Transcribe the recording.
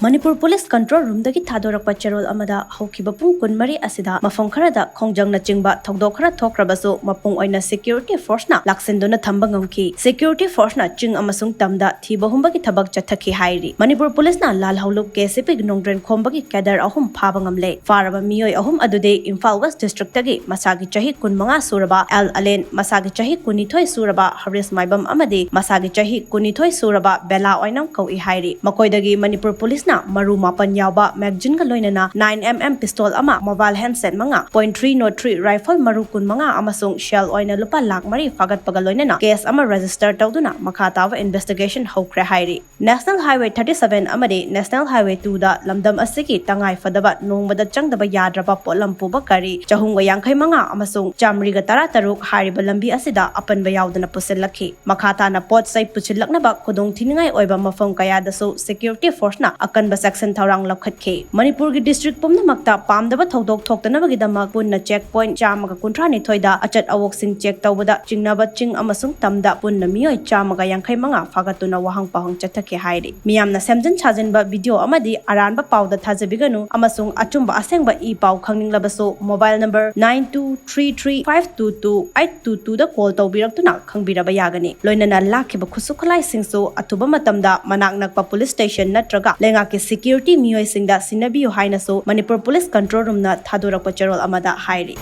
Manipur Police Control Room dagi thadorappa cherol amada haukiba pung kunmari asida mafam kharada khongjangna chingba thogdok khara thokrabasu mapung oina security force na laksendona thamba ngamki security force na Ching Amasung Tamda Thiba Humba ki Thabak Chathakhi Hairi Manipur Police na lal hauluk KCP nongdren khomba ki kadar ahum phaba ngamle faraba miyoi ahum adude Imphal West District tagi masagi chahi kunmanga suraba Al Alen masagi chahi kunithoi suraba Haris Maibam amadi masagi chahi kunithoi suraba Bela oinam kau I Hairi makoidagi Manipur Police na maru mapan yauba magazine ka loinana 9mm pistol ama mobile handset manga .303 rifle maru kun manga amasung shell oina lupa lakh mari fagat pagal loinana case ama register tawduna makha tawa investigation hokre hairi National Highway 37 amadi National Highway 2 da lamdam asiki tangai fadaba nongmada changdaba yadraba polam puba kari chahunga yankhai manga amasung chamri ga tara taruk hariba lambi asida apanba yaudana puselakhi makha ta na pot sai puchilaknaba kudong thiningai oiba mafam kaya dasu security force na akanba section thaurang lakhatke Manipur gi district pumna makta pamdaba thodok thoktanabagidama punna checkpoint chamaga kunthra ni thoida achat awok sing check tawbada chingnaba Ching Amasung Tamda punna miyoi chamaga yankhai manga fagatuna wahang pahang chathakhi hairi miyamna semjin chajinba video amadi aranba pawda thajabiganu amasung achumba asengba I paw khangninglabasу mobile number 9233522822 da call tawbiraktuna khangbiraba yagani loinana lakhiba khusukhalai singsu athuba matamda manak nakpa police station natraga lenga ke security miyoi singda sinabiyo hainasu Manipur Police Control Room na thadorappa cherol amada hairi